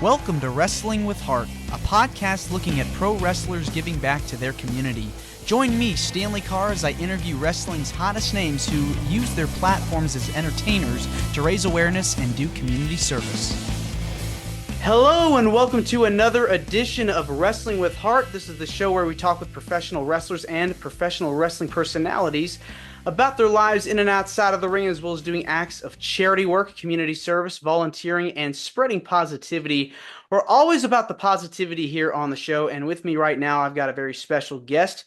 Welcome to Wrestling with Heart, a podcast looking at pro wrestlers giving back to their community. Join me, Stanley Carr, as I interview wrestling's hottest names who use their platforms as entertainers to raise awareness and do community service. Hello and welcome to another edition of Wrestling with Heart. This is the show where we talk with professional wrestlers and professional wrestling personalities about their lives in and outside of the ring, as well as doing acts of charity work, community service, volunteering, and spreading positivity. We're always about the positivity here on the show, and with me right now, I've got a very special guest.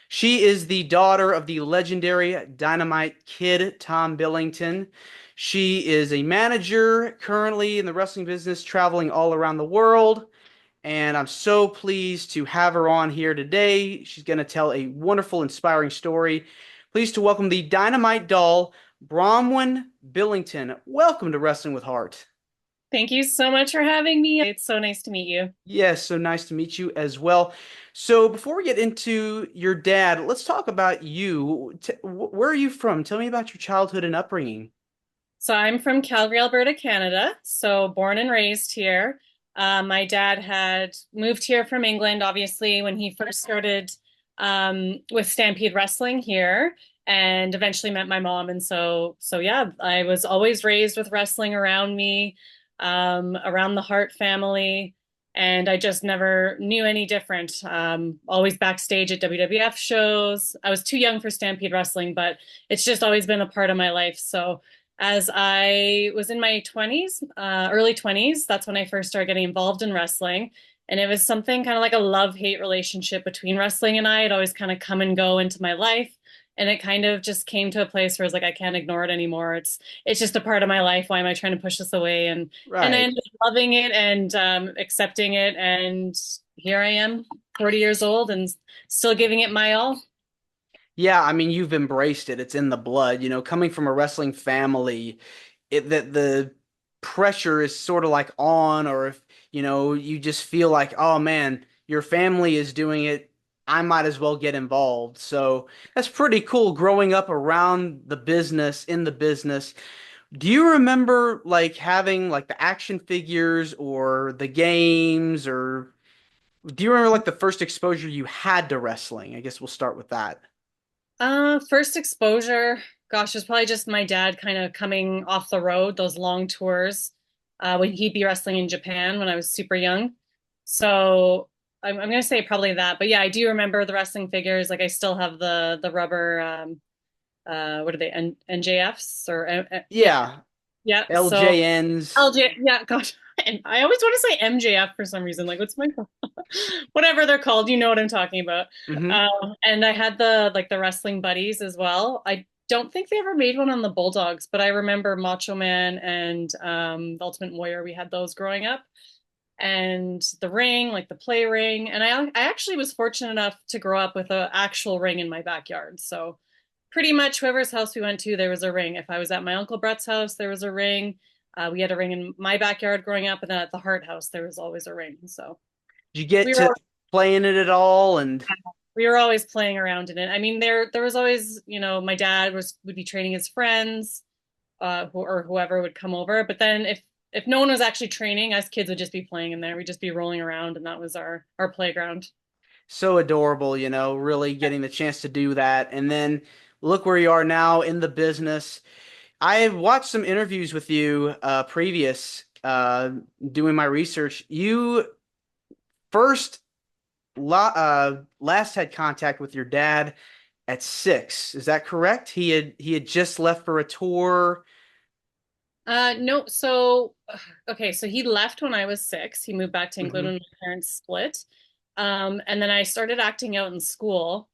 She is the daughter of the legendary Dynamite Kid, Tom Billington. She is a manager currently in the wrestling business, traveling all around the world, and I'm so pleased to have her on here today. She's going to tell a wonderful, inspiring story. Pleased to welcome the Dynamite Doll, Bronwyne Billington. Welcome to Wrestling with Heart. Thank you so much for having me. It's so nice to meet you. Yes, so nice to meet you as well. So before we get into your dad, let's talk about you. Where are you from? Tell me about your childhood and upbringing. So I'm from Calgary, Alberta, Canada. So born and raised here. My dad had moved here from England, obviously, when he first started with Stampede Wrestling here, and eventually met my mom. And so yeah, I was always raised with wrestling around me, around the Hart family, and I just never knew any different. Always backstage at WWF shows. I was too young for Stampede Wrestling, but it's just always been a part of my life. So as I was in my 20s, early 20s, that's when I first started getting involved in wrestling. And it was something kind of like a love-hate relationship between wrestling and I. It always kind of come and go into my life. And it kind of just came to a place where it's like, I can't ignore it anymore. It's just a part of my life. Why am I trying to push this away? And I Right. ended up loving it and accepting it. And here I am, 40 years old and still giving it my all. Yeah, I mean, you've embraced it. It's in the blood. You know, coming from a wrestling family, that the pressure is sort of like on, or if, you just feel like, oh man, your family is doing it, I might as well get involved. So that's pretty cool growing up around the business, in the business. Do you remember like having like the action figures or the games, or do you remember like the first exposure you had to wrestling? I guess we'll start with that. First exposure, gosh, it was probably just my dad kind of coming off the road, those long tours, when he'd be wrestling in Japan when I was super young. So I'm gonna say probably that. But yeah, I do remember the wrestling figures. Like I still have the rubber what are they, NJFs or yeah. Yeah, Yeah. So LJNs. LJ, yeah, gosh. And I always want to say MJF for some reason. Like, what's my whatever they're called, you know what I'm talking about. Hmm. And I had the wrestling buddies as well. I don't think they ever made one on the Bulldogs, but I remember Macho Man and the Ultimate Warrior. We had those growing up, and the ring, like the play ring. And I actually was fortunate enough to grow up with an actual ring in my backyard. So pretty much whoever's house we went to, there was a ring. If I was at my Uncle Brett's house, there was a ring. We had a ring in my backyard growing up, and then at the Hart house, there was always a ring. So Did you get we to were play in it at all? And we were always playing around in it. I mean, there was always, my dad would be training his friends, or whoever would come over. But then if no one was actually training, us kids would just be playing in there. We'd just be rolling around, and that was our playground. so adorable, really getting the chance to do that. And then look where you are now in the business. I have watched some interviews with you previous doing my research. You first last had contact with your dad at 6. Is that correct? He had just left for a tour. No, so okay, so he left when I was 6. He moved back to England Hmm. when my parents split. And then I started acting out in school,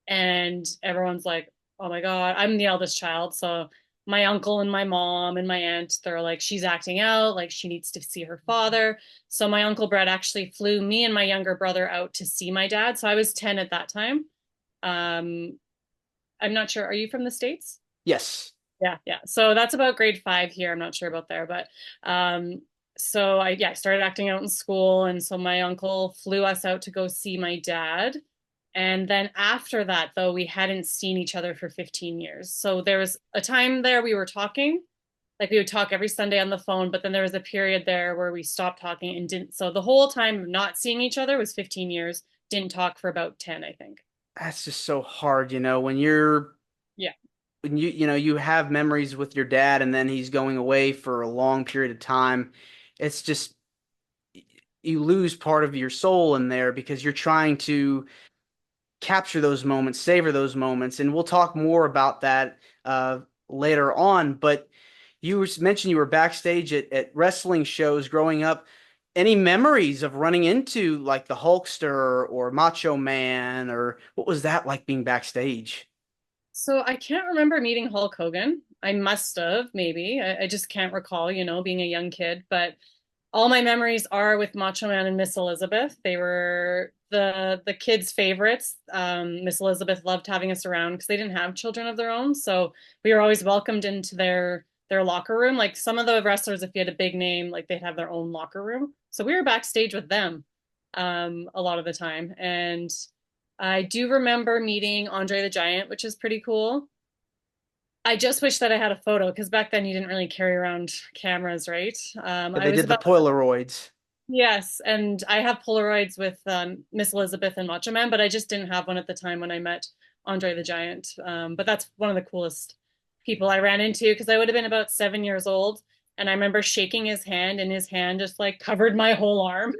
and everyone's like, "Oh my God," I'm the eldest child, so my uncle and my mom and my aunt, they're like, "She's acting out, like she needs to see her father." So my uncle Brett actually flew me and my younger brother out to see my dad. So I was 10 at that time. Um, I'm not sure. Are you from the States? Yes. Yeah, yeah. So that's about grade 5 here. I'm not sure about there, but so I started acting out in school, and so my uncle flew us out to go see my dad. And then after that, though, we hadn't seen each other for 15 years. So there was a time there we were talking, Like we would talk every Sunday on the phone, but then there was a period there where we stopped talking and didn't. So the whole time of not seeing each other was 15 years. Didn't talk for about 10, I think. That's just so hard, Yeah. when you have memories with your dad and then he's going away for a long period of time. It's just you lose part of your soul in there because you're trying to capture those moments, savor those moments, and we'll talk more about that later on. But mentioned you were backstage at wrestling shows growing up. Any memories of running into like the Hulkster or Macho Man, or what was that like being backstage? So I can't remember meeting Hulk Hogan. I must have, maybe. I just can't recall, being a young kid. But all my memories are with Macho Man and Miss Elizabeth. They were the kids' favorites. Miss Elizabeth loved having us around because they didn't have children of their own, so we were always welcomed into their locker room. Like some of the wrestlers, if you had a big name, like they'd have their own locker room. So we were backstage with them a lot of the time, and I do remember meeting Andre the Giant, which is pretty cool. I just wish that I had a photo because back then you didn't really carry around cameras, right? I They was did the about Polaroids. Yes, and I have Polaroids with Miss Elizabeth and Macho Man, but I just didn't have one at the time when I met Andre the Giant. But that's one of the coolest people I ran into because I would have been about 7 years old, and I remember shaking his hand, and his hand just like covered my whole arm.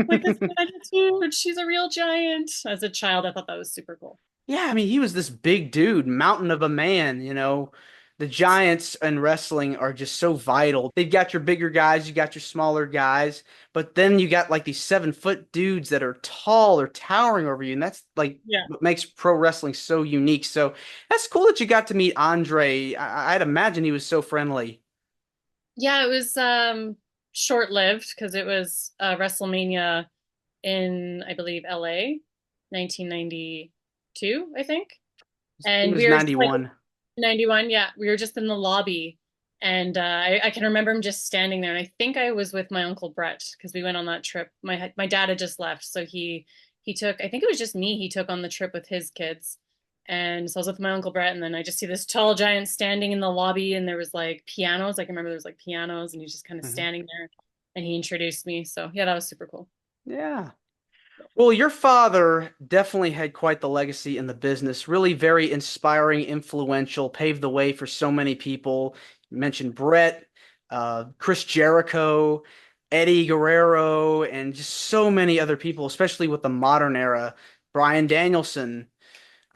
Like this gratitude, she's a real giant. As a child, I thought that was super cool. Yeah, I mean, he was this big dude, mountain of a man. The Giants and wrestling are just so vital. They've got your bigger guys, you got your smaller guys, but then you got like these 7 foot dudes that are tall or towering over you, and that's like Yeah. what makes pro wrestling so unique. So that's cool that you got to meet Andre. I'd imagine he was so friendly. Yeah, it was short-lived because it was WrestleMania in, I believe, LA, 1992, I think. He And was we were just like 91. 91, yeah. We were just in the lobby. And I can remember him just standing there. And I think I was with my Uncle Brett because we went on that trip. My dad had just left. So he took, I think it was just me he took on the trip with his kids. And so I was with my Uncle Brett, and then I just see this tall giant standing in the lobby, and there was like pianos. Like I remember there was like pianos, and he's just kind of Mhm. standing there, and he introduced me. So yeah, that was super cool. Yeah. Well, your father definitely had quite the legacy in the business, really very inspiring, influential, paved the way for so many people. You mentioned Brett, Chris Jericho, Eddie Guerrero, and just so many other people, especially with the modern era. Bryan Danielson,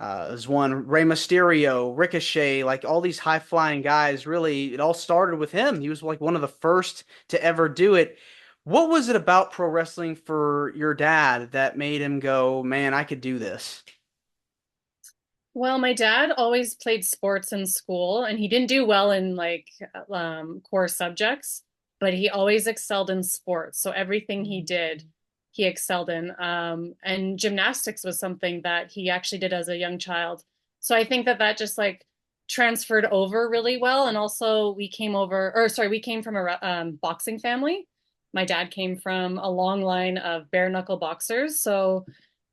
is one, Rey Mysterio, Ricochet, like all these high flying guys. Really, it all started with him. He was like one of the first to ever do it. What was it about pro wrestling for your dad that made him go, man, I could do this? Well, my dad always played sports in school, and he didn't do well in like core subjects, but he always excelled in sports. So everything he did, he excelled in. And gymnastics was something that he actually did as a young child. So I think that that just like transferred over really well. And also, we came over, or sorry, we came from a boxing family. My dad came from a long line of bare knuckle boxers. So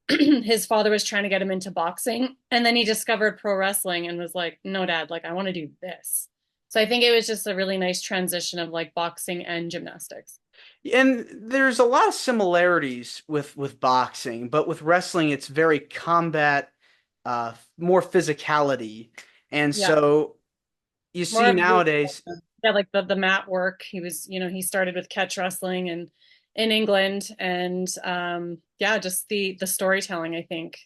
his father was trying to get him into boxing, and then he discovered pro wrestling and was like, no, dad, like I want to do this. So I think it was just a really nice transition of like boxing and gymnastics. And there's a lot of similarities with boxing, but with wrestling, it's very combat, more physicality. And Yeah, so you more see of the nowadays. yeah, like the mat work. He was, he started with catch wrestling and in England, and yeah, just the storytelling. I think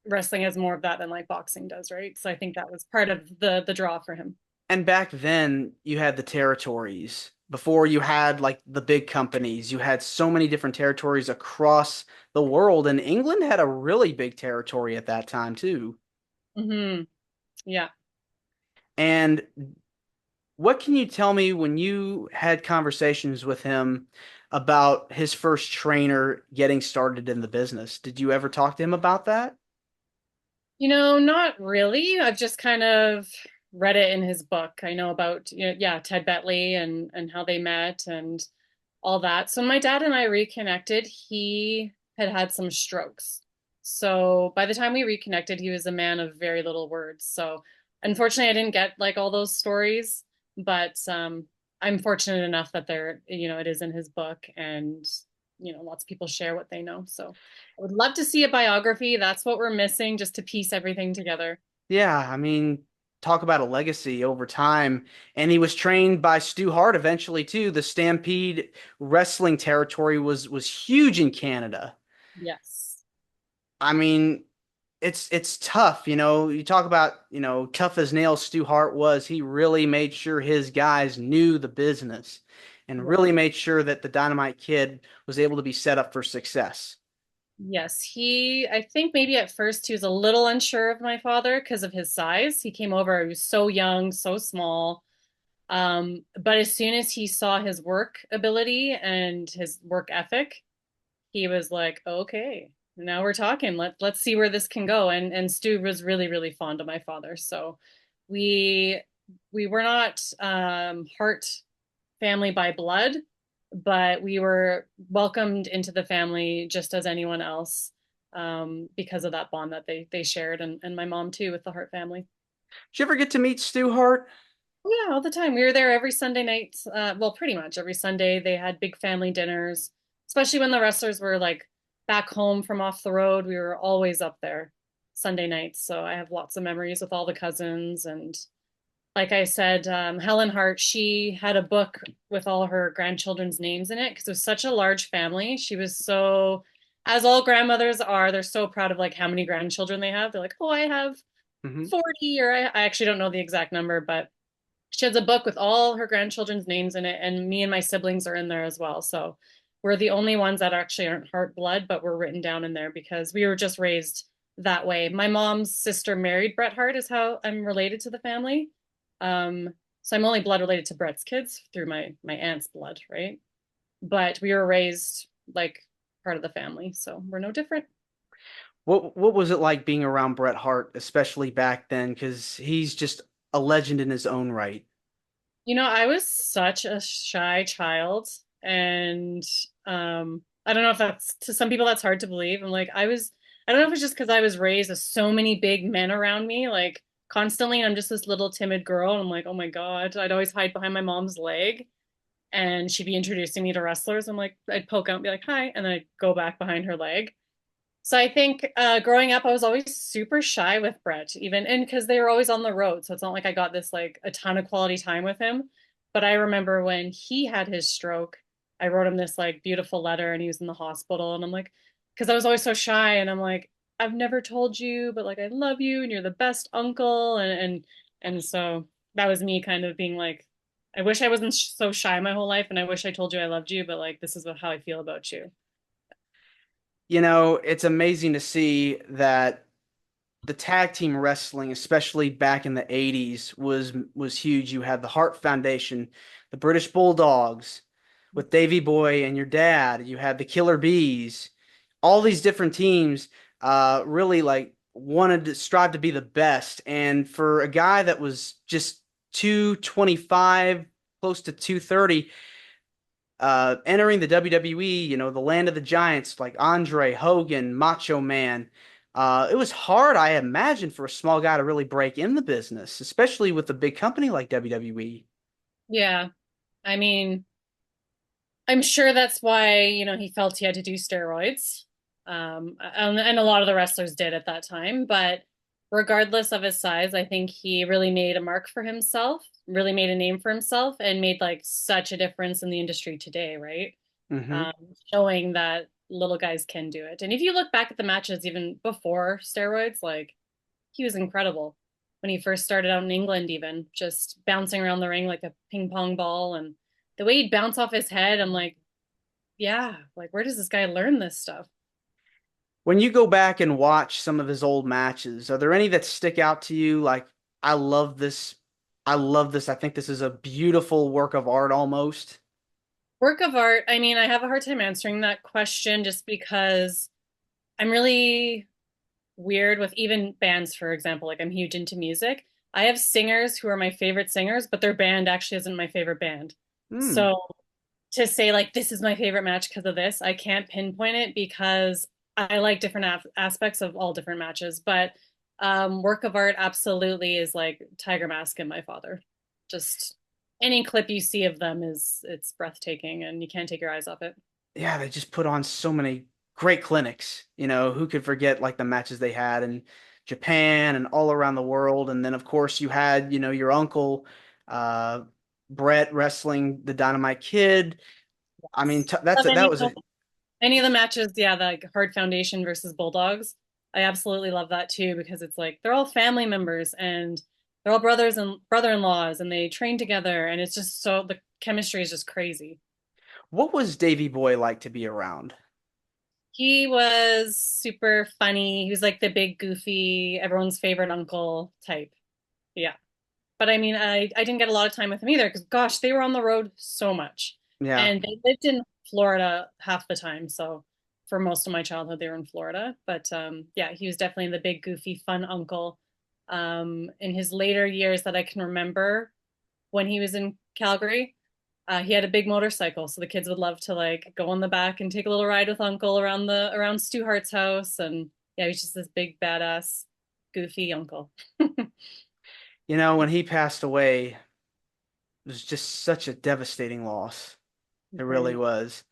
wrestling has more of that than like boxing does, right? So I think that was part of the draw for him. And back then, you had the territories. Before you had like the big companies, you had so many different territories across the world. And England had a really big territory at that time, too. Yeah. And what can you tell me when you had conversations with him about his first trainer getting started in the business? Did you ever talk to him about that? Not really. I've just kind of read it in his book. I know about, yeah, Ted Bentley and how they met and all that. So my dad and I reconnected. He had had some strokes. So by the time we reconnected, he was a man of very little words. So unfortunately, I didn't get like all those stories. but I'm fortunate enough that it is in his book, and lots of people share what they know. So I would love to see a biography. That's what we're missing, just to piece everything together. Yeah, I mean, talk about a legacy over time. And he was trained by Stu Hart eventually too. The Stampede wrestling territory was huge in Canada. Yes. I mean, it's tough, you know. You talk about, tough as nails Stu Hart was. He really made sure his guys knew the business and Yeah. really made sure that the Dynamite Kid was able to be set up for success. Yes, I think maybe at first he was a little unsure of my father because of his size. He came over, he was so young, so small. But as soon as he saw his work ability and his work ethic, he was like, okay, now we're talking. Let's see where this can go. And Stu was really, really fond of my father. So we we were not Hart family by blood, but we were welcomed into the family just as anyone else, because of that bond that they shared, and my mom too with the Hart family. Did you ever get to meet Stu Hart? Oh, yeah, all the time. We were there every Sunday night. Well, pretty much every Sunday. They had big family dinners, especially when the wrestlers were like back home from off the road. We were always up there Sunday nights. So I have lots of memories with all the cousins. And like I said, Helen Hart, she had a book with all her grandchildren's names in it because it was such a large family. She was so, as all grandmothers are, they're so proud of like how many grandchildren they have. They're like, oh, I have Hmm. 40, or I actually don't know the exact number, but she has a book with all her grandchildren's names in it, and me and my siblings are in there as well. So we're the only ones that actually aren't Hart blood, but we're written down in there because we were just raised that way. My mom's sister married Bret Hart, is how I'm related to the family. So I'm only blood related to Bret's kids through my aunt's blood, right? But we were raised like part of the family, so we're no different. What was it like being around Bret Hart, especially back then? Because he's just a legend in his own right. I was such a shy child, and I don't know if that's to some people that's hard to believe. I don't know if it's just because I was raised with so many big men around me, like constantly, and I'm just this little timid girl, and I'm like, oh my God, I'd always hide behind my mom's leg, and she'd be introducing me to wrestlers. I'm like, I'd poke out and be like, hi, and then I'd go back behind her leg. So I think growing up, I was always super shy with Brett, even and because they were always on the road. So it's not like I got this like a ton of quality time with him. But I remember when he had his stroke, I wrote him this like beautiful letter, and he was in the hospital. And I'm like, because I was always so shy, and I'm like, I've never told you, but like I love you, and you're the best uncle. And so that was me kind of being like, I wish I wasn't so shy my whole life, and I wish I told you I loved you, but like this is how I feel about you. You know, it's amazing to see that the tag team wrestling, especially back in the 80s, was huge. You had the Hart Foundation, the British Bulldogs with Davey Boy and your dad. You had the Killer Bees. All these different teams really like wanted to strive to be the best. And for a guy that was just 225, close to 230, entering the WWE, the land of the giants like Andre, Hogan, Macho Man. It was hard, I imagine, for a small guy to really break in the business, especially with a big company like WWE. Yeah. I mean, I'm sure that's why, he felt he had to do steroids. And a lot of the wrestlers did at that time. But regardless of his size, I think he really made a mark for himself, really made a name for himself, and made like such a difference in the industry today, right? Hmm. Um, Showing that little guys can do it. And if you look back at the matches even before steroids, like he was incredible when he first started out in England, even just bouncing around the ring like a ping pong ball. And the way he'd bounce off his head, I'm like, yeah, like where does this guy learn this stuff? When you go back and watch some of his old matches, are there any that stick out to you? Like, I love this. I love this. I think this is a beautiful work of art almost. Work of art. I mean, I have a hard time answering that question just because I'm really weird with even bands, for example. Like, I'm huge into music. I have singers who are my favorite singers, but their band actually isn't my favorite band. Hmm. So to say like this is my favorite match because of this, I can't pinpoint it because I like different aspects of all different matches. But work of art absolutely is like Tiger Mask and my father. Just Any clip you see of them it's breathtaking and you can't take your eyes off it. Yeah, they just put on so many great clinics. Who could forget like the matches they had in Japan and all around the world? And then of course you had, your uncle uh Brett wrestling the Dynamite Kid. I mean, Love that was a any of the matches, yeah, the like Hard Foundation versus Bulldogs. I absolutely love that too because it's like they're all family members and they're all brothers and brother-in-laws and they train together and it's just so the chemistry is just crazy. what was Davy Boy like to be around? He was super funny. He was like the big goofy, everyone's favorite uncle type. Yeah. But I mean, I didn't get a lot of time with him either because gosh, they were on the road so much. Yeah. And they lived in Florida half the time. So for most of my childhood, they were in Florida. But yeah, he was definitely the big, goofy, fun uncle. In his later years that I can remember when he was in Calgary, he had a big motorcycle. So the kids would love to like go on the back and take a little ride with Uncle around Stu Hart's house. And yeah, he's just this big, badass, goofy uncle. When he passed away, it was just such a devastating loss. It I really know. was.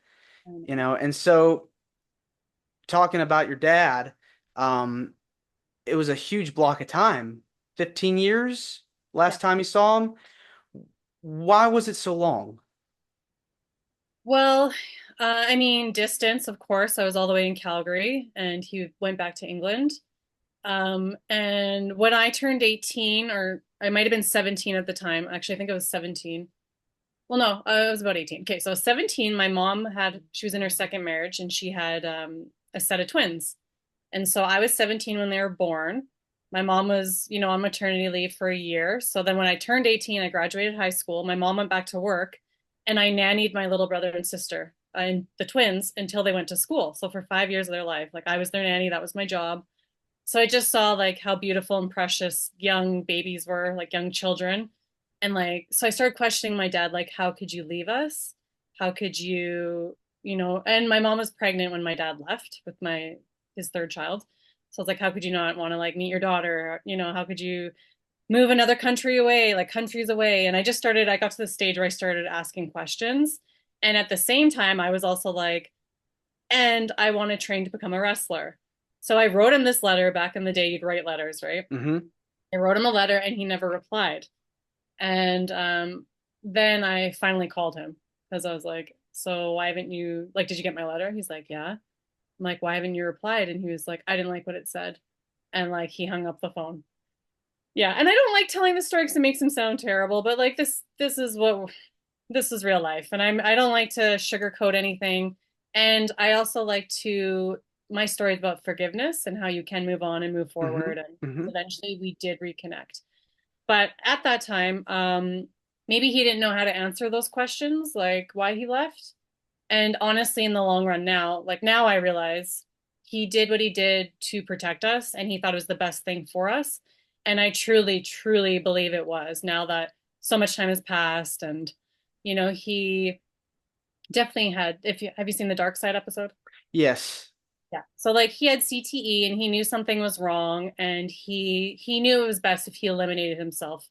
I know. And so talking about your dad, um, it was a huge block of time. 15 years Yeah. last time you saw him. Why was it so long? Well, I mean, distance, of course. I was all the way in Calgary and he went back to England. And when I turned 18, or I might have been 17 at the time, actually, I think I was 17. Well, no, I was about 18. Okay, so 17, my mom she was in her second marriage and she had a set of twins. And so I was 17 when they were born. My mom was, on maternity leave for a year. So then when I turned 18, I graduated high school. My mom went back to work and I nannied my little brother and sister and the twins until they went to school. So for 5 years of their life, like I was their nanny, that was my job. So I just saw like how beautiful and precious young babies were, like young children. And like, so I started questioning my dad, like, how could you leave us? How could and my mom was pregnant when my dad left with his third child. So I was like, how could you not want to like meet your daughter? How could you move another country away, like countries away? And I got to the stage where I started asking questions. And at the same time, I was also like, and I want to train to become a wrestler. So I wrote him this letter back in the day. You'd write letters, right? Hmm. I wrote him a letter and he never replied. And then I finally called him because I was like, so why haven't you, like, did you get my letter? He's like, yeah. I'm like, why haven't you replied? And he was like, I didn't like what it said. And like, he hung up the phone. Yeah. And I don't like telling the story because it makes him sound terrible, but like this is real life. And I don't like to sugarcoat anything. And I also like my story is about forgiveness and how you can move on and move Hmm. forward. And Hmm. eventually we did reconnect. But at that time, maybe he didn't know how to answer those questions, like why he left. And honestly, in the long run now, like now I realize he did what he did to protect us and he thought it was the best thing for us. And I truly, truly believe it was now that so much time has passed and he definitely had if you have you seen the Dark Side episode? Yes. Yeah. So like he had CTE and he knew something was wrong and he knew it was best if he eliminated himself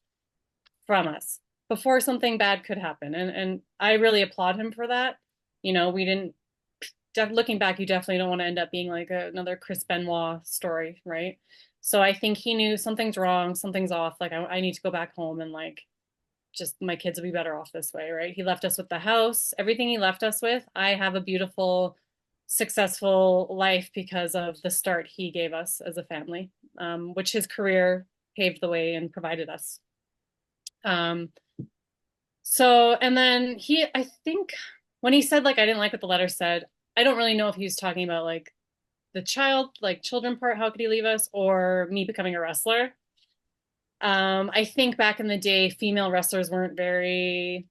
from us before something bad could happen. And I really applaud him for that. We didn't looking back, you definitely don't want to end up being like another Chris Benoit story, right? So I think he knew something's wrong, something's off. Like I need to go back home and like just my kids will be better off this way, right? He left us with the house, everything he left us with. I have a beautiful, successful life because of the start he gave us as a family, which his career paved the way and provided us. Um, and then I think when he said, like, I didn't like what the letter said, I don't really know if he was talking about like children part, how could he leave us, or me becoming a wrestler. I think back in the day, female wrestlers weren't very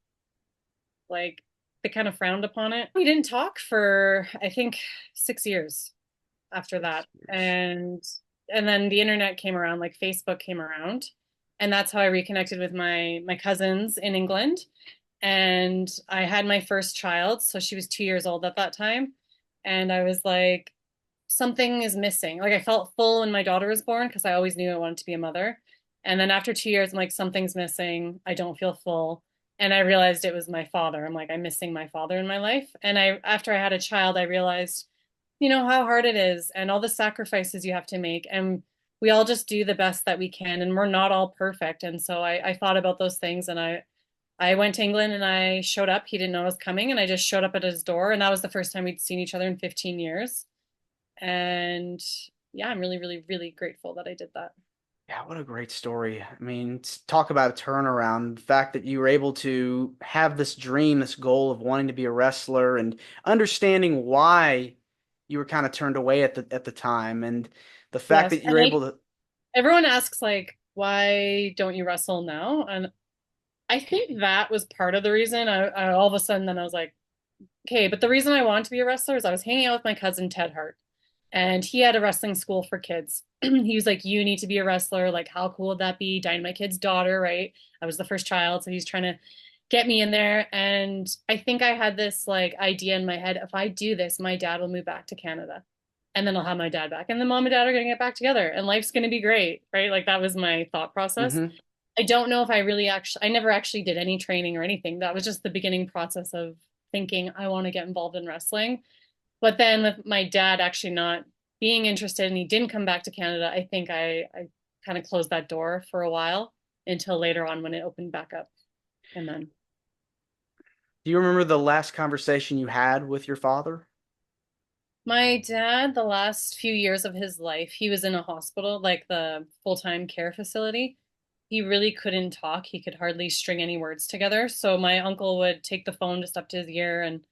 like they kind of frowned upon it. We didn't talk for I think 6 years after that, 6 years. and then the internet came around, like Facebook came around, and that's how I reconnected with my cousins in England. And I had my first child, so she was 2 years old at that time, and I was like, something is missing. Like I felt full when my daughter was born because I always knew I wanted to be a mother. And then after 2 years, I'm like, something's missing. I don't feel full. And I realized it was my father. I'm like, I'm missing my father in my life. And after I had a child, I realized, how hard it is and all the sacrifices you have to make. And we all just do the best that we can, and we're not all perfect. And so I thought about those things, and I went to England and I showed up. He didn't know I was coming, and I just showed up at his door. And that was the first time we'd seen each other in 15 years. And yeah, I'm really, really, really grateful that I did that. Yeah, what a great story. I mean, talk about a turnaround. The fact that you were able to have this dream, this goal of wanting to be a wrestler and understanding why you were kind of turned away at the time, and the fact Yes. that you were able to. Everyone asks, like, why don't you wrestle now? And I think that was part of the reason. I all of a sudden then I was like, okay, but the reason I wanted to be a wrestler is I was hanging out with my cousin Ted Hart, and he had a wrestling school for kids. He was like, you need to be a wrestler. Like, how cool would that be? Dynamite Kid's daughter, right? I was the first child, so he's trying to get me in there. And I think I had this like idea in my head, if I do this, my dad will move back to Canada. And then I'll have my dad back. And then mom and dad are going to get back together and life's going to be great, right? Like that was my thought process. Hmm. I don't know if I never actually did any training or anything. That was just the beginning process of thinking I want to get involved in wrestling. But then with my dad actually not being interested and he didn't come back to Canada, I think I kind of closed that door for a while until later on when it opened back up. And then Do you remember the last conversation you had with your father? my dad, the last few years of his life, he was in a hospital, like the full-time care facility. He really couldn't talk. He could hardly string any words together. So my uncle would take the phone just up to his ear and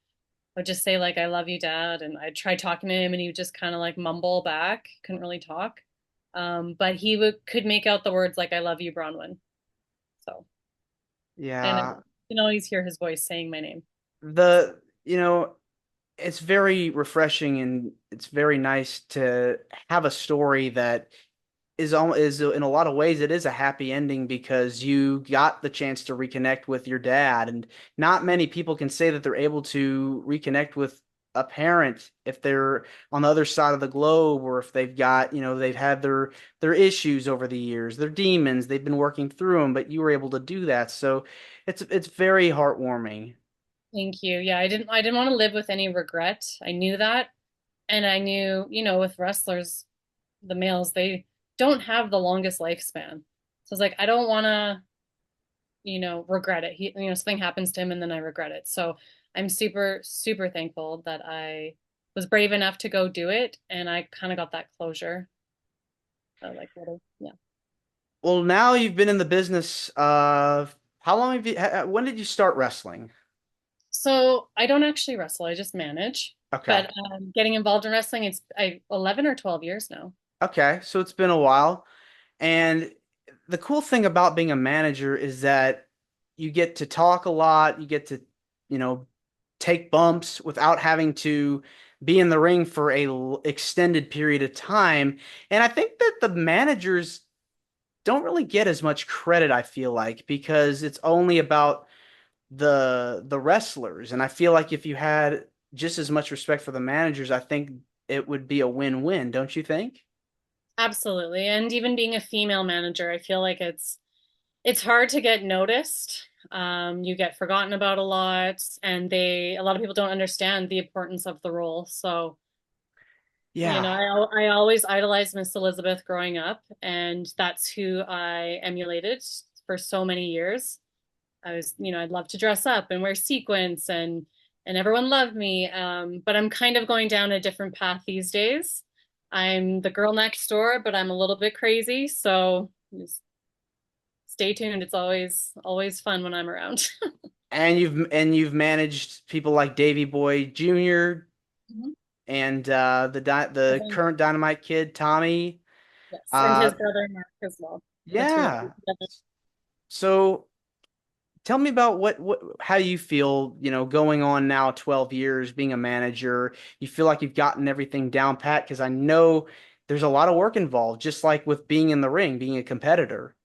would just say like, "I love you, Dad." And I'd try talking to him, and he would just kind of like mumble back. Couldn't really talk. But he could make out the words like, "I love you, Bronwyn." So, and Yeah, you can always hear his voice saying my name. the you know it's very refreshing and it's very nice to have a story that is in a lot of ways it is a happy ending because you got the chance to reconnect with your dad, and not many people can say that they're able to reconnect with a parent if they're on the other side of the globe, or if they've got, they've had their issues over the years, their demons, they've been working through them, but you were able to do that. So it's very heartwarming. Thank you. Yeah, I didn't want to live with any regret. I knew that. And I knew, with wrestlers, the males, they don't have the longest lifespan. So it's like, I don't want to, regret it. Something happens to him and then I regret it. So I'm super, super thankful that I was brave enough to go do it. And I kind of got that closure. Like, yeah. Well, now you've been in the business. How long have you? When did you start wrestling? So I don't actually wrestle. I just manage. Okay. But getting involved in wrestling, it's 11 or 12 years now. Okay, so it's been a while. And the cool thing about being a manager is that you get to talk a lot, you get to, you know, take bumps without having to be in the ring for a extended period of time. And I think that the managers don't really get as much credit, I feel like, because it's only about the wrestlers. And I feel like if you had just as much respect for the managers, I think it would be a win-win, don't you think? Absolutely. And even being a female manager, I feel like it's hard to get noticed. You get forgotten about a lot, and a lot of people don't understand the importance of the role. So, Yeah. I always idolized Miss Elizabeth growing up, and that's who I emulated for so many years. I'd love to dress up and wear sequins and everyone loved me. But I'm kind of going down a different path these days. I'm the girl next door, but I'm a little bit crazy, so just stay tuned. It's always fun when I'm around. And you've managed people like Davy Boy Jr. Mhm. and the current Dynamite Kid Tommy. Yes, and his Uh, brother Mark as well. The two of them yeah. together. So tell me about what how you feel, going on now 12 years being a manager. You feel like you've gotten everything down pat, because I know there's a lot of work involved, just like with being in the ring, being a competitor.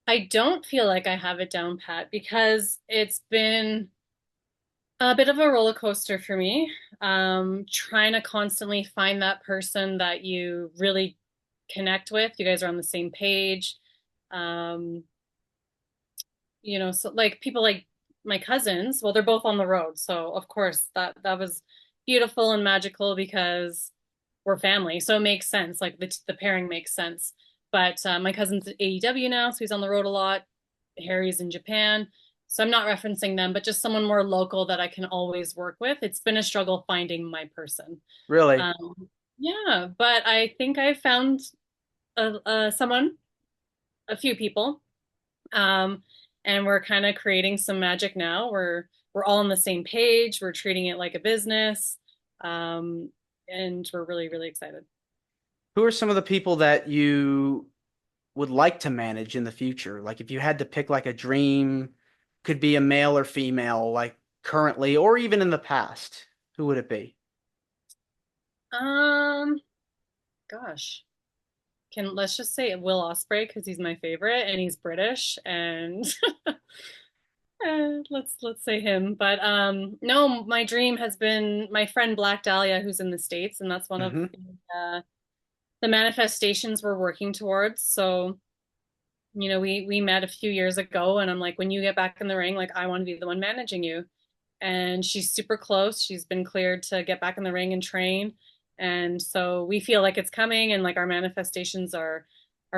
I don't feel like I have it down pat because it's been a bit of a roller coaster for me. Trying to constantly find that person that you really connect with. You guys are on the same page. Um, so like people like my cousins, well, they're both on the road, so of course that was beautiful and magical because we're family, so it makes sense. Like the pairing makes sense. But my cousin's at AEW now, so he's on the road a lot. Harry's in Japan, so I'm not referencing them, but just someone more local that I can always work with. It's been a struggle finding my person. Really? Yeah, but I think I found someone, a few people, um, and we're kind of creating some magic now. We're all on the same page. We're treating it like a business, um, and we're really really excited. Who are some of the people that you would like to manage in the future? Like if you had to pick like a dream, could be a male or female, like currently or even in the past, who would it be? Um, Gosh, can let's just say Will Ospreay because he's my favorite and he's British and let's say him. But no, my dream has been my friend Black Dahlia who's in the States, and that's one of Hmm. the manifestations we're working towards. So, we met a few years ago and I'm like, when you get back in the ring, like I want to be the one managing you. And she's super close. She's been cleared to get back in the ring and train. And so we feel like it's coming and like our manifestations are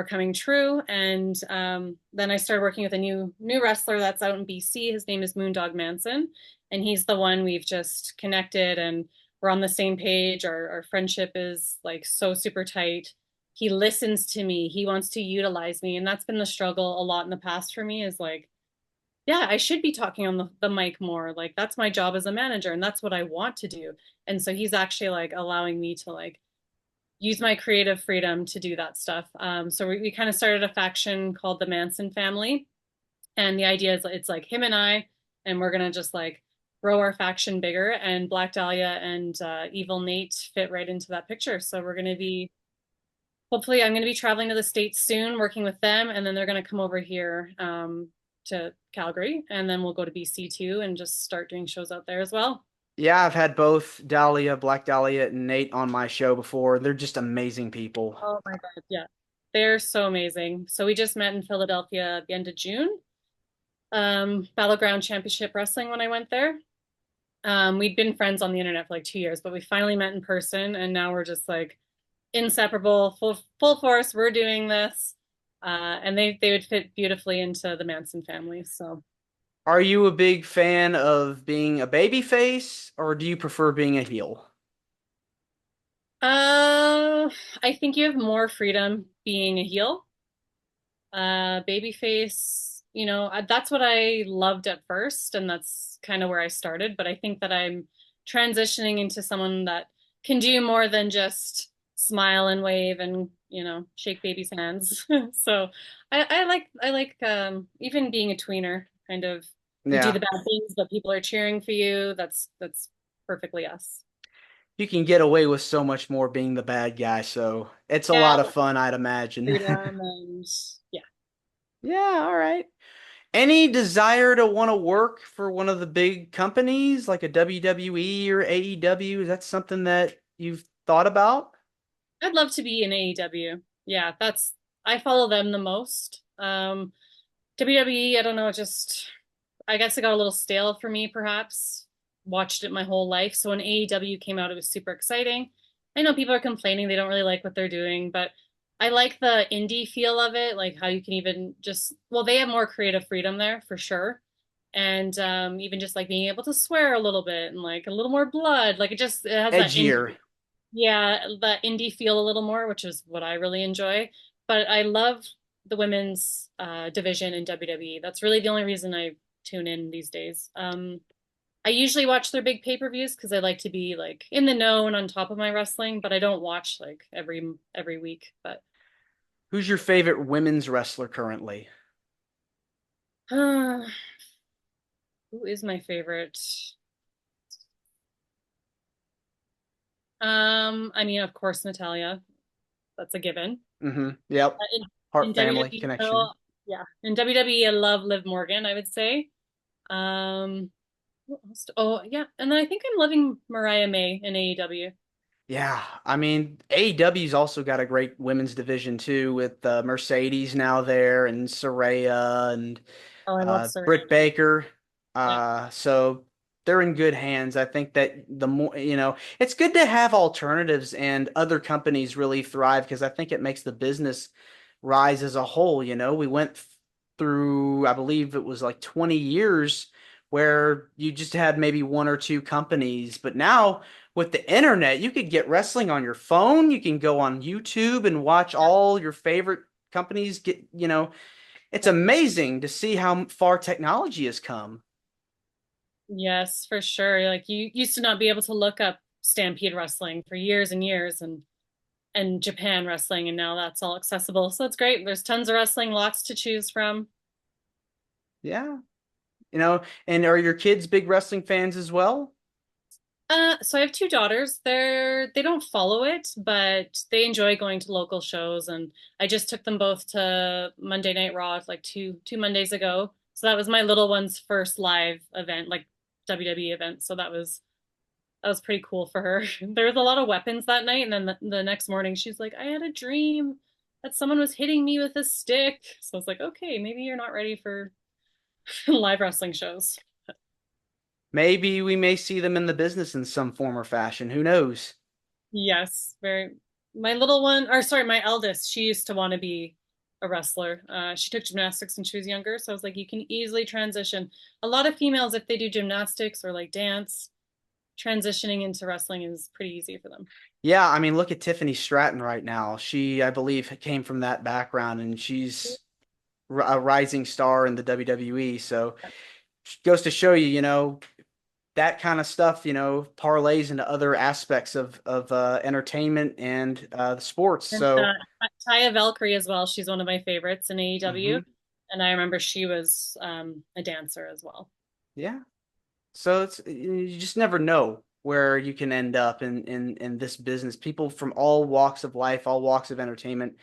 coming true. And then I started working with a new wrestler that's out in BC. His name is Moondog Manson, and he's the one we've just connected and we're on the same page. Our friendship is like so super tight. He listens to me. He wants to utilize me, and that's been the struggle a lot in the past for me. Is like, yeah, I should be talking on the mic more. Like that's my job as a manager and that's what I want to do. And so he's actually like allowing me to like use my creative freedom to do that stuff. So we kind of started a faction called the Manson family. And the idea is it's like him and we're gonna just like grow our faction bigger. And Black Dahlia and Evil Nate fit right into that picture. So we're gonna be hopefully I'm gonna be traveling to the States soon, working with them, and then they're gonna come over here to Calgary, and then we'll go to BC too and just start doing shows out there as well. Yeah, I've had both Dahlia, Black Dahlia, and Nate on my show before. They're just amazing people. Oh my God, yeah. They're so amazing. So we just met in Philadelphia at the end of June. Battleground Championship Wrestling when I went there. We'd been friends on the internet for like 2 years, but we finally met in person, and now we're just like inseparable, full force. We're doing this, and they would fit beautifully into the Manson family. So Are you a big fan of being a baby face or do you prefer being a heel? I think you have more freedom being a heel. Babyface, that's what I loved at first, and that's kind of where I started. But I think that I'm transitioning into someone that can do more than just smile and wave and, shake baby's hands. So I like even being a tweener, kind of you do Yeah, the bad things, but people are cheering for you. That's perfectly us. you can get away with so much more being the bad guy, so it's a Yeah, lot of fun, I'd imagine. freedom and yeah. Yeah, all right. Any desire to want to work for one of the big companies like a WWE or AEW? Is that something that you've thought about? I'd love to be in AEW. Yeah, I follow them the most. WWE, I don't know, just I guess it got a little stale for me, perhaps. Watched it my whole life. So when AEW came out, it was super exciting. I know people are complaining they don't really like what they're doing, but I like the indie feel of it, like how you can even just, well, they have more creative freedom there for sure. And even just like being able to swear a little bit and like a little more blood, like it has that indie, Edgier. yeah, that indie feel a little more, which is what I really enjoy. But I love the women's division in WWE. That's really the only reason I tune in these days. I usually watch their big pay-per-views because I like to be like in the know and on top of my wrestling, but I don't watch like every week. But Who's your favorite women's wrestler currently? who is my favorite? I mean, of course, Natalia. That's a given. Mm-hmm. Yep. In Heart family WWE, connection. though, yeah, in WWE, I love Liv Morgan, I would say. Um, what else? Oh, yeah, and then I think I'm loving Mariah May in AEW. Yeah, I mean, AEW's also got a great women's division too, with Mercedes now there and Saraya and Oh, I love Saraya. Britt Baker. Yeah. So they're in good hands. I think that the more, it's good to have alternatives and other companies really thrive because I think it makes the business rise as a whole. We went through, I believe it was like 20 years where you just had maybe one or two companies, but now with the internet, you could get wrestling on your phone. You can go on YouTube and watch all your favorite companies it's amazing to see how far technology has come. Yes, for sure. Like you used to not be able to look up Stampede Wrestling for years and years and Japan Wrestling, and now that's all accessible. So it's great. There's tons of wrestling, lots to choose from. Yeah. And are your kids big wrestling fans as well? So I have two daughters. They don't follow it, but they enjoy going to local shows, and I just took them both to Monday Night Raw like two Mondays ago. So that was my little one's first live event, like WWE event. So that was pretty cool for her. There was a lot of weapons that night, and then the next morning she's like, I had a dream that someone was hitting me with a stick. So I was like, okay, maybe you're not ready for live wrestling shows. Maybe we may see them in the business in some form or fashion. Who knows? Yes, very. My little one, or sorry, my eldest, she used to want to be a wrestler. She took gymnastics when she was younger, so I was like, you can easily transition. A lot of females, if they do gymnastics or like dance, transitioning into wrestling is pretty easy for them. Yeah, I mean, look at Tiffany Stratton right now. She, I believe, came from that background and she's a rising star in the WWE. So goes to show you, that kind of stuff, parlays into other aspects of entertainment and the sports. And So, Taya Valkyrie as well. She's one of my favorites in AEW. mhm, And I remember she was a dancer as well. yeah. So you just never know where you can end up in this business. People from all walks of life, all walks of entertainment,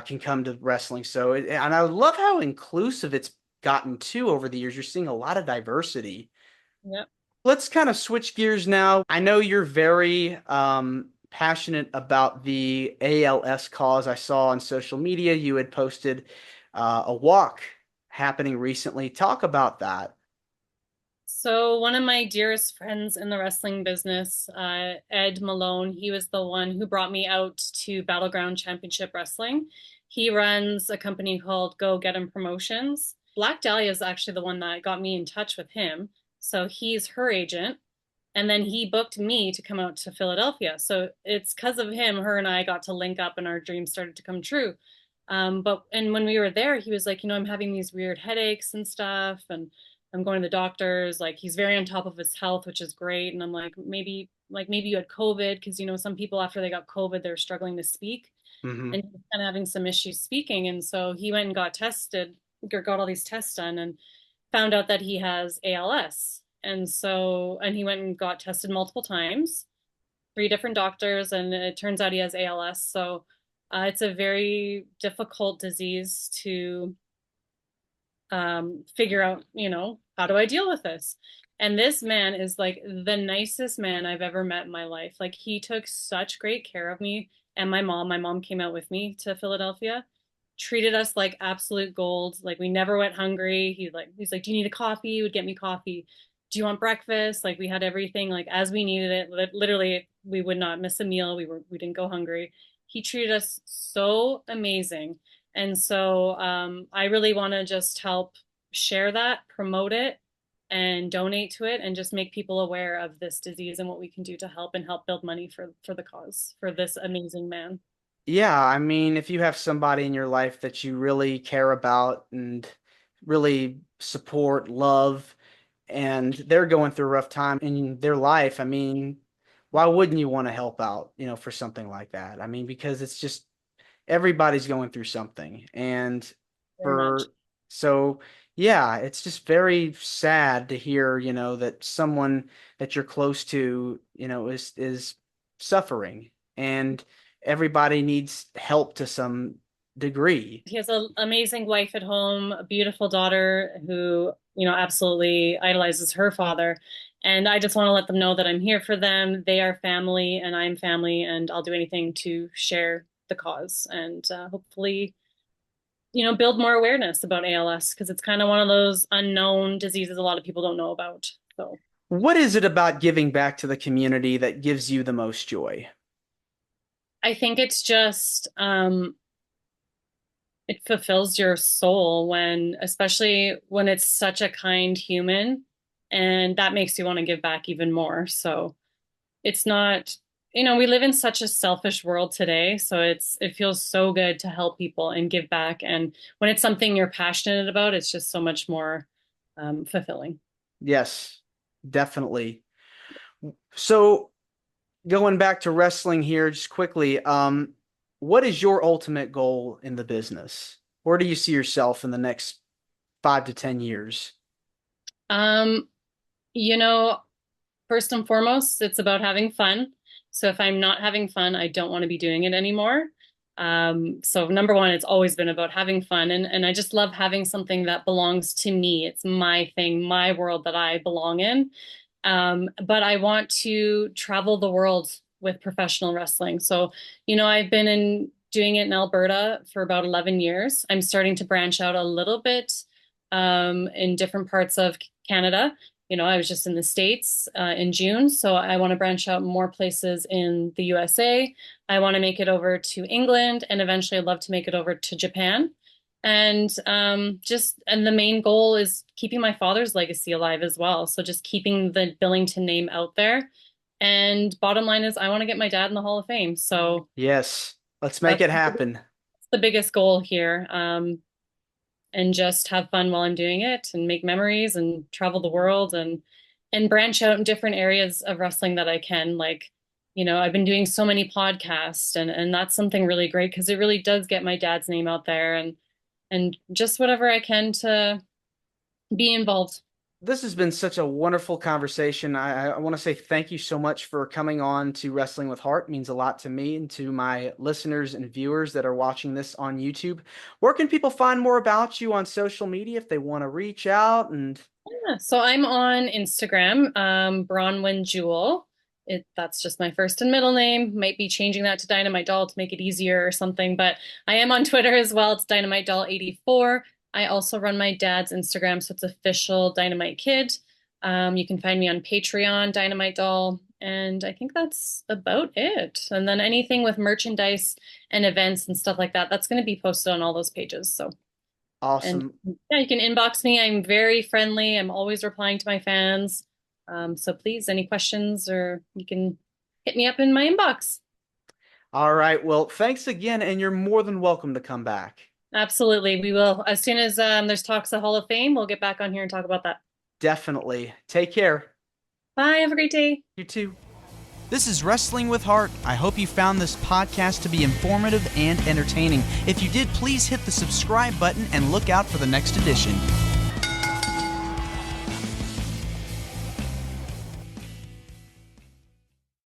can come to wrestling. So, and I love how inclusive it's gotten too over the years. You're seeing a lot of diversity. Yep. Let's kind of switch gears now. I know you're very passionate about the ALS cause. I saw on social media you had posted a walk happening recently. Talk about that. So one of my dearest friends in the wrestling business, Ed Malone, he was the one who brought me out to Battleground Championship Wrestling. He runs a company called Go Get 'em Promotions. Black Dahlia is actually the one that got me in touch with him. So he's her agent. And then he booked me to come out to Philadelphia. So it's because of him, her and I got to link up and our dreams started to come true. And when we were there, he was like, I'm having these weird headaches and stuff, and I'm going to the doctors. Like he's very on top of his health, which is great. And I'm like maybe you had COVID because some people after they got COVID, they're struggling to speak, Hmm. and he's kind of having some issues speaking. And so he went and got tested, got all these tests done, and found out that he has ALS. And he went and got tested multiple times, three different doctors, and it turns out he has ALS. So it's a very difficult disease to figure out, how do I deal with this? And this man is like the nicest man I've ever met in my life. Like he took such great care of me and my mom. My mom came out with me to Philadelphia, treated us like absolute gold. Like we never went hungry. He's like, do you need a coffee? He would get me coffee. Do you want breakfast? Like we had everything like as we needed it. Literally, we would not miss a meal. We didn't go hungry. He treated us so amazing. And so I really want to just help share that, promote it, and donate to it, and just make people aware of this disease and what we can do to help and help build money for the cause for this amazing man. Yeah, I mean, if you have somebody in your life that you really care about and really support, love, and they're going through a rough time in their life, I mean, why wouldn't you want to help out, for something like that? I mean, because it's just everybody's going through something. And Very much. for so yeah, it's just very sad to hear, that someone that you're close to, is suffering and everybody needs help to some degree. He has an amazing wife at home, a beautiful daughter who, absolutely idolizes her father. And I just want to let them know that I'm here for them. They are family and I'm family, and I'll do anything to share the cause. And hopefully, build more awareness about ALS because it's kind of one of those unknown diseases a lot of people don't know about. So What is it about giving back to the community that gives you the most joy? I think it's just it fulfills your soul especially when it's such a kind human, and that makes you want to give back even more. So it's not, we live in such a selfish world today, so it feels so good to help people and give back. And when it's something you're passionate about, it's just so much more fulfilling. Yes, definitely. So going back to wrestling here just quickly, what is your ultimate goal in the business? Where do you see yourself in the next 5 to 10 years? Um, you know, First and foremost, it's about having fun. So if I'm not having fun, I don't want to be doing it anymore. So number one, it's always been about having fun. And I just love having something that belongs to me. It's my thing, my world that I belong in. But I want to travel the world with professional wrestling. So, I've been doing it in Alberta for about 11 years. I'm starting to branch out a little bit in different parts of Canada. I was just in the States in June, so I want to branch out more places in the USA. I want to make it over to England, and eventually I'd love to make it over to Japan. And the main goal is keeping my father's legacy alive as well. So just keeping the Billington name out there. And bottom line is I want to get my dad in the Hall of Fame. So Yes, let's make that's it happen. the biggest goal here. And just have fun while I'm doing it and make memories and travel the world and branch out in different areas of wrestling that I can. Like, I've been doing so many podcasts, and that's something really great because it really does get my dad's name out there, and just whatever I can to be involved. This has been such a wonderful conversation. I want to say thank you so much for coming on to Wrestling with Heart. It means a lot to me and to my listeners and viewers that are watching this on YouTube. Where can people find more about you on social media if they want to reach out? And Yeah, so I'm on Instagram, Bronwyne Jewel. That's just my first and middle name. Might be changing that to Dynamite Doll to make it easier or something, but I am on Twitter as well. It's Dynamite Doll 84. I also run my dad's Instagram, so it's official Dynamite Kid. You can find me on Patreon, Dynamite Doll, and I think that's about it. And then anything with merchandise and events and stuff like that, that's going to be posted on all those pages. So. And awesome. yeah, you can inbox me. I'm very friendly. I'm always replying to my fans. So please, any questions or you can hit me up in my inbox. All right. Well, thanks again, and you're more than welcome to come back. Absolutely. We will. As soon as there's talks of Hall of Fame, we'll get back on here and talk about that. Definitely. Take care. Bye. Have a great day. You too. This is Wrestling with Heart. I hope you found this podcast to be informative and entertaining. If you did, please hit the subscribe button and look out for the next edition.